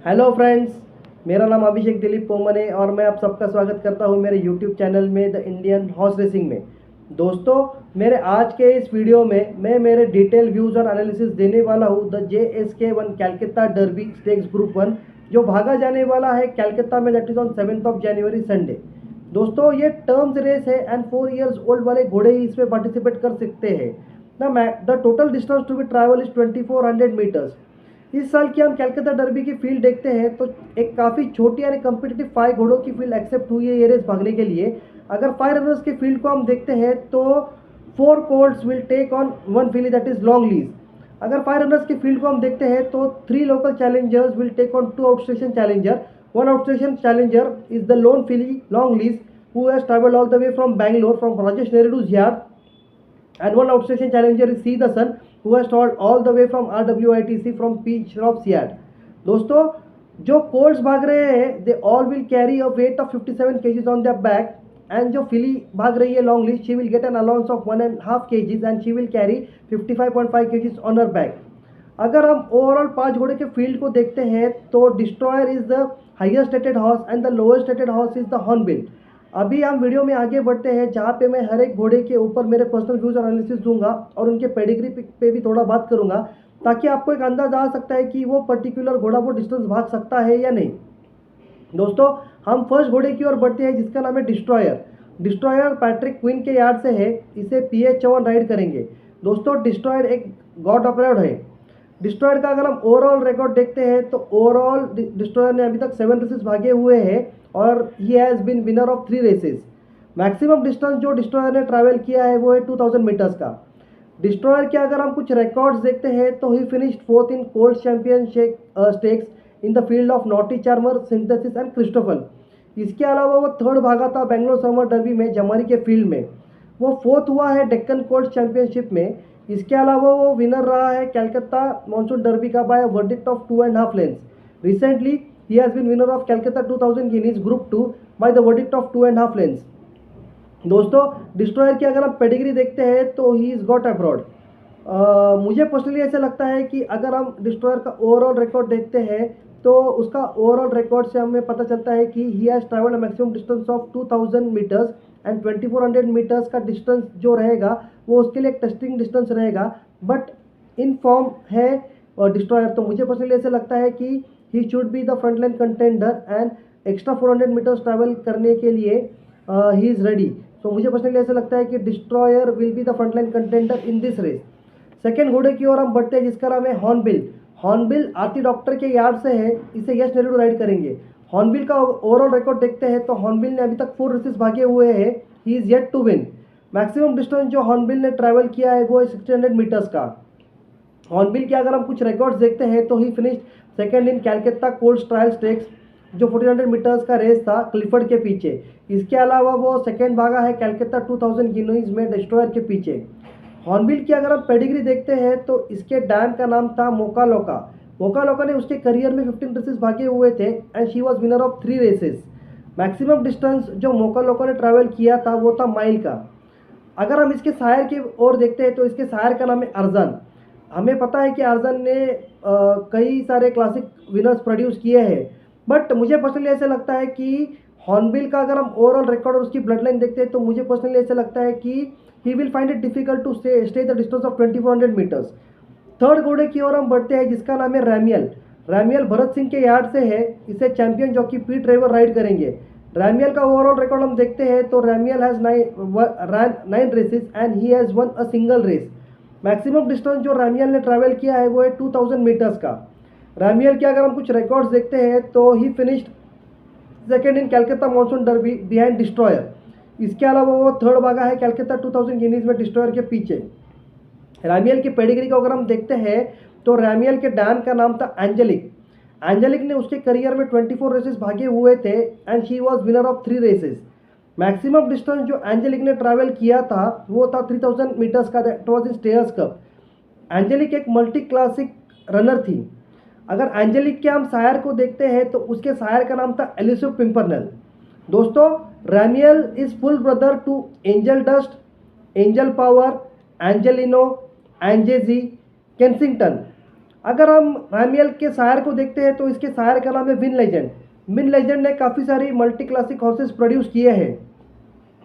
Hello friends, मेरा नाम अभिषेक दिलीप पोमन है और मैं आप सबका स्वागत करता हूं मेरे यूट्यूब चैनल में द इंडियन हॉर्स रेसिंग में। दोस्तों, मेरे आज के इस वीडियो में मैं मेरे डिटेल व्यूज़ और एनालिसिस देने वाला हूं the JSK1 Calcutta derby stakes group 1 जो भागा जाने वाला है कैलकाता में, that is on 7 January Sunday. दोस्तों, ये टर्म्स रेस है एंड 4 ईयर्स ओल्ड वाले घोड़े ही इसमें पार्टिसिपेट कर सकते हैं। The total distance to be travel is 2400 metres. इस साल की हम कैलकाता डर्बी की फील्ड देखते हैं तो एक काफ़ी छोटी यानी कम्पिटिटिव 5 घोड़ों की फील्ड एक्सेप्ट हुई है ये रेस भागने के लिए। अगर 5 रनर्स की फील्ड को हम देखते हैं तो 4 colts will take on 1 filly, that is long lease. अगर 5 रनर्स की फील्ड को हम देखते हैं तो 3 local challengers will take on 2 outstation challenger. 1 outstation challenger is the lone filly long lease who has traveled all the way from Bangalore from Rajesh Neridu's yard, and 1 outstation challenger is See the Sun who has traveled all the way from RWITC from P Shroff's yard. दोस्तों, जो Coles भाग रहे हैं they all will carry a weight of 57 kgs on their back, and जो फिली भाग रही है long list she will get an allowance of 1.5 kgs and she will carry 55.5 kgs on her back. अगर हम ओवरऑल 5 घोड़े के फील्ड को देखते हैं तो destroyer is the highest rated horse and the lowest rated horse is the hornbill. अभी हम वीडियो में आगे बढ़ते हैं जहाँ पे मैं हर एक घोड़े के ऊपर मेरे पर्सनल व्यूज और एनालिसिस दूंगा और उनके पेडिग्री पे भी थोड़ा बात करूंगा, ताकि आपको एक अंदाजा आ सकता है कि वो पर्टिकुलर घोड़ा वो डिस्टेंस भाग सकता है या नहीं। दोस्तों, हम फर्स्ट घोड़े की ओर बढ़ते हैं जिसका नाम है डिस्ट्रॉयर। डिस्ट्रॉयर पैट्रिक क्वीन के यार्ड से है, इसे PH चौहान राइड करेंगे। दोस्तों, डिस्ट्रॉयर एक गॉड अप्लाउड है। डिस्ट्रॉयर का अगर हम ओवरऑल रिकॉर्ड देखते हैं तो ओवरऑल डिस्ट्रॉयर ने अभी तक 7 रेसेस भागे हुए हैं और he has been winner of 3 races. Maximum distance जो डिस्ट्रॉयर ने ट्रैवल किया है वो है 2000 मीटर्स का। डिस्ट्रॉयर के अगर हम कुछ रिकॉर्ड्स देखते हैं तो ही finished 4th in cold championship stakes in the field of naughty charmer, synthesis and Christoffel. इसके अलावा वो 3rd भागा था बेंगलोर समर डर्बी में जमारी के फील्ड में। वो 4th हुआ है डेक्कन कोल्ड चैंपियनशिप में। इसके अलावा वो विनर रहा है कैलकाता मॉनसून डर्बी का by verdict of 2.5 lengths. Recently he has been winner of Calcutta 2000 guineas group 2 by the verdict of 2.5 lengths. दोस्तों, डिस्ट्रॉयर की अगर आप पेडिग्री देखते हैं तो ही इज़ गॉट अब्रॉड। मुझे पर्सनली ऐसा लगता है कि अगर हम डिस्ट्रॉयर का ओवरऑल रिकॉर्ड देखते हैं तो उसका ओवरऑल रिकॉर्ड से हमें पता चलता है कि he has travelled maximum distance of 2000 metres and 2400 metres का डिस्टेंस जो रहेगा वो उसके लिए एक टेस्टिंग डिस्टेंस रहेगा, बट इन फॉर्म है डिस्ट्रॉयर। तो मुझे पर्सनली ऐसा लगता है कि he should be the front line contender and extra 400 metres travel करने के लिए ही इज़ रेडी। सो मुझे पर्सनली ऐसा लगता है कि Destroyer will be the front line contender in this race. Second घोड़े की ओर हम बढ़ते हैं जिसका नाम है हॉर्नबिल। हॉर्नबिल आरती डॉक्टर के यार्ड से है, इसे यश नेहरू राइड करेंगे। हॉर्नबिल का ओवरऑल रिकॉर्ड देखते हैं तो हॉर्नबिल ने अभी तक 4 रेसेस भागे हुए हैं, he is yet to win. Maximum distance जो हॉर्नबिल ने ट्रैवल किया है वो है 1600 मीटर्स का। हॉर्नबिल के अगर हम कुछ रिकॉर्ड्स देखते हैं तो ही finished second in कैलकाता cold trial stakes जो 1400 मीटर्स का रेस था क्लिफर्ड के पीछे। इसके अलावा वो सेकंड भागा है कैलकाता 2000 गिनीज में डिस्ट्रॉयर के पीछे। हॉर्नबिल की अगर हम पेडिग्री देखते हैं तो इसके डैम का नाम था मोकालोका। मोकालोका ने उसके करियर में 15 रेसेस भागे हुए थे and she was winner of 3 races. Maximum distance जो मोकालोका ने ट्रैवल किया था वो था माइल का। अगर हम इसके शायर की ओर देखते हैं तो इसके शायर का नाम है अर्जन। हमें पता है कि अर्जन ने कई सारे क्लासिक विनर्स प्रोड्यूस किए हैं, बट मुझे पर्सनली ऐसा लगता है कि हॉर्नबिल का अगर हम ओवरऑल रिकॉर्ड और उसकी ब्लड लाइन देखते हैं तो मुझे पर्सनली ऐसा लगता है कि he will find it difficult to stay the distance of 2400 metres. Third घोड़े की ओर हम बढ़ते हैं जिसका नाम है रैमियल। रैमियल भरत सिंह के यार्ड से है, इसे champion jockey P Trevor ride करेंगे। रैमियल का ओवरऑल रिकॉर्ड हम देखते हैं तो Ramiel has 9 races and he has won a single race. Maximum distance जो रैमियल ने ट्रैवल किया है वो है 2000 मीटर्स का। रैमियल के अगर हम कुछ रिकॉर्ड्स देखते हैं तो ही finished second in कैलकाता monsoon derby behind destroyer. इसके अलावा वो 3rd भागा है कैलकाता 2000 गिनीज में डिस्ट्रॉयर के पीछे। रैमियल की पेडिग्री को अगर हम देखते हैं तो रैमियल के डैम का नाम था एंजेलिक। एंजेलिक ने उसके करियर में 24 रेसेस भागे हुए थे and she was winner of 3 races. Maximum distance जो एंजेलिक ने ट्रैवल किया था वो था 3000 मीटर्स का, that was in stayers cup. Angelic एक मल्टी क्लासिक रनर थी। अगर एंजेलिक के हम शायर को देखते हैं तो उसके शायर का नाम था एलिसो पिम्परनल। दोस्तों, Ramiel is full brother to Angel Dust, Angel Power, Angelino, Angeji, Kensington. अगर हम रैमियल के सायर को देखते हैं तो इसके सायर का नाम है विन लेजेंड। विन लेजेंड ने काफ़ी सारी मल्टी क्लासिक हॉर्सेस प्रोड्यूस किए हैं।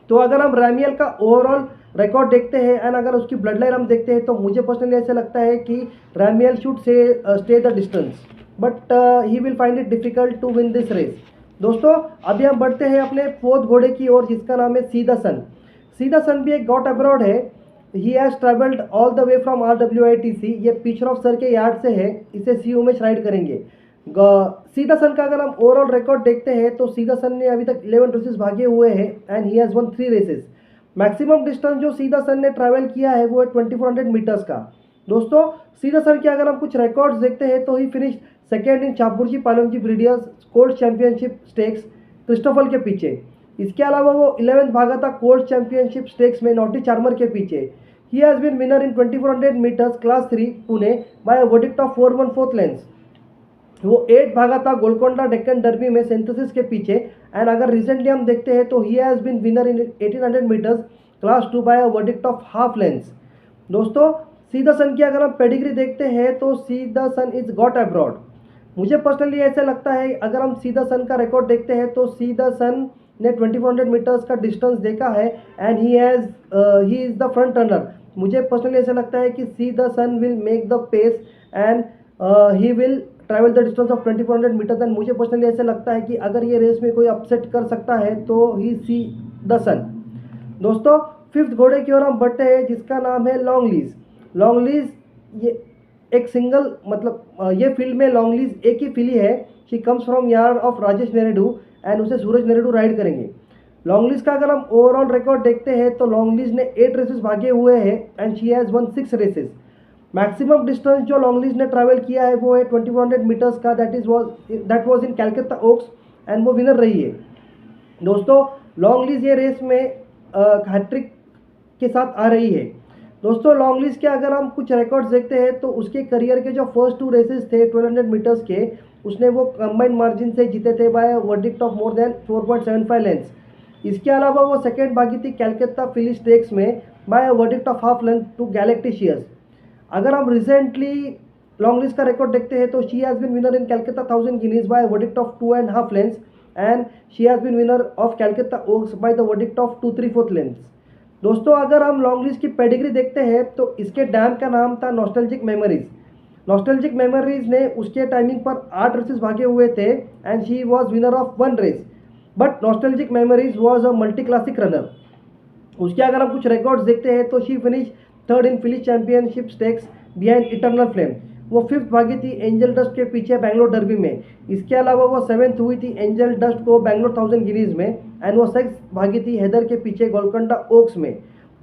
तो अगर हम रैमियल का ओवरऑल रिकॉर्ड देखते हैं एंड अगर उसकी ब्लड लाइन हम देखते हैं तो मुझे पर्सनली ऐसा लगता है कि Ramiel should say stay the distance, but he will find it difficult to win this race. दोस्तों अभी हम बढ़ते हैं अपने फोर्थ घोड़े की ओर जिसका नाम है see the sun. See the सन भी एक गॉट अब्रॉड है। He has travelled all the way from RWITC। ये पिचर ऑफ सर के यार्ड से है, इसे सी उमेश राइड करेंगे। सीधा सन का अगर हम ओवरऑल रिकॉर्ड देखते हैं तो सीधा सन ने अभी तक 11 रेसेस भागे हुए हैं and he has won 3 races. Maximum distance जो सीधा सन ने ट्रैवल किया है वो है 2400 मीटर्स का। दोस्तों सीधा सन के अगर हम कुछ रिकॉर्ड्स देखते हैं तो he finish second in Shapoorji Pallonji breeders colt championship stakes Christophel के पीछे। इसके अलावा वो 11th भागा था कोल्ड चैंपियनशिप स्टेक्स में नॉटी चार्मर के पीछे। He has been winner in 2400 metres class 3 Pune by a verdict of 414 lengths. वो 8 भागा था गोलकोंडा डेक्कन डर्बी में सिंथेसिस के पीछे। एंड अगर रिसेंटली हम देखते हैं तो he has been winner in 1800 metres class 2 by a verdict of half lengths. दोस्तों सीधा सन की अगर हम पेडिग्री देखते हैं तो सीधा सन इज गॉट अब्रॉड। मुझे पर्सनली ऐसा लगता है अगर हम सीधा सन का रिकॉर्ड देखते हैं तो सीधा सन ने 2400 मीटर्स का डिस्टेंस देखा है and he is the front runner. मुझे पर्सनली ऐसा लगता है कि सीधा sun will make the pace and he will travel the distance of 2400 metres. And मुझे पर्सनली ऐसा लगता है कि अगर ये रेस में कोई अपसेट कर सकता है तो ही सी द सन। दोस्तों फिफ्थ घोड़े की ओर हम बढ़ते हैं जिसका नाम है लॉन्गलीज। लॉन्गलीज ये एक सिंगल ये फील्ड में लॉन्गलीज एक ही फिली है। She comes from yard of Rajesh Neredu and उसे सूरज नेरेडू राइड करेंगे। लॉन्गलीज का अगर हम ओवरऑल रिकॉर्ड देखते हैं तो लॉन्गलीज ने 8 रेसेस भागे हुए हैं and she has won 6 races. Maximum distance जो लॉन्गलीज ने ट्रैवल किया है वो है 2400 मीटर्स का। That was in Calcutta oaks and वो विनर रही है। दोस्तों लॉन्गलीज ये रेस में हैट्रिक के साथ आ रही है। दोस्तों लॉन्गलीज के अगर हम कुछ रिकॉर्ड्स देखते हैं तो उसके करियर के जो फर्स्ट 2 रेसेस थे 1200 मीटर्स के उसने वो कंबाइंड मार्जिन से जीते थे by verdict of more than 4.75 lengths. इसके अलावा वो सेकेंड भागी थी कैलकाटा फिली स्टेक्स में by verdict of half length to Galacticious. अगर हम रिसेंटली लॉन्गलीज का रिकॉर्ड देखते हैं तो she has been winner in Calcutta 1000 Guineas by verdict of 2.5 lengths and she has been winner of Calcutta Oaks by the verdict of 2 3/4 lengths. दोस्तों अगर हम लॉन्गलीज की पेडिग्री देखते हैं तो इसके डैम का नाम था नॉस्टैल्जिक मेमोरीज। नॉस्टैल्जिक मेमोरीज ने उसके टाइमिंग पर 8 रेसेस भागे हुए थे and she was winner of 1 race, but nostalgic memories was a multi classic runner. उसके अगर हम कुछ रिकॉर्ड्स देखते हैं तो she finish 3rd in fillies championship stakes behind Eternal Flame. वो 5th भागी थी एंजल डस्ट के पीछे बैंगलोर डर्बी में। इसके अलावा वो 7th हुई थी एंजल डस्ट को बैंगलोर 1000 गिनीज में एंड वो 6th भागी थी हैदर के पीछे गोलकोंडा ओक्स में।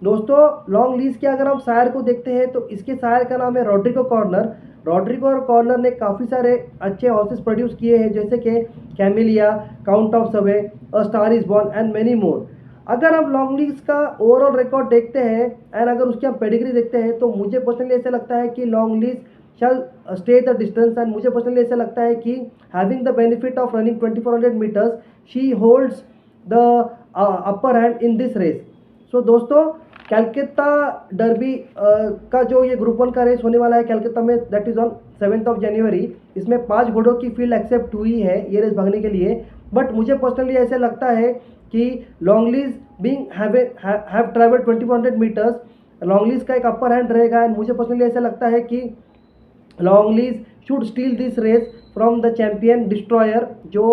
दोस्तों लॉन्गलीज के अगर हम सायर को देखते हैं तो इसके सायर का नाम है रॉड्रिगो कॉर्नर। रॉड्रिगो कॉर्नर ने काफ़ी सारे अच्छे हॉर्सेस प्रोड्यूस किए हैं जैसे कि कैमिलिया, काउंट ऑफ सवे, a star is born and many more. अगर हम लॉन्गलीज का ओवरऑल रिकॉर्ड देखते हैं एंड अगर उसकी हम पेडिग्री देखते हैं तो मुझे पर्सनली ऐसा लगता है कि Longlees shall stay the distance. And मुझे पर्सनली ऐसा लगता है कि having the benefit of running 2400 metres she holds the upper hand in this race. So दोस्तों कैलकाटा डर्बी का जो ये ग्रुप 1 का रेस होने वाला है कैलकाटा में, दैट इज़ ऑन 7th जनवरी। इसमें 5 घोड़ों की फील्ड एक्सेप्ट हुई है ये रेस भागने के लिए, बट मुझे पर्सनली ऐसे लगता है कि Longlees being have travelled 2400 metres, Longlees का एक अपर हैंड रहेगा। एंड मुझे पर्सनली ऐसा लगता है कि Longlees should steal this race from the champion Destroyer जो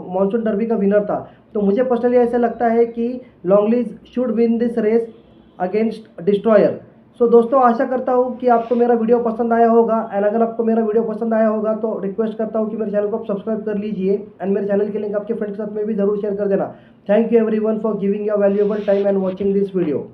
मॉनसून डर्बी का विनर था। तो मुझे पर्सनली ऐसा लगता है कि Longlees should win this race against Destroyer. So दोस्तों आशा करता हूँ कि आपको मेरा वीडियो पसंद आया होगा। एंड अगर आपको मेरा वीडियो पसंद आया होगा तो रिक्वेस्ट करता हूँ कि मेरे चैनल को आप सब्सक्राइब कर लीजिए एंड मेरे चैनल की लिंक आपके फ्रेंड्स के साथ में भी जरूर शेयर कर देना। Thank you everyone for giving your valuable time and watching this video.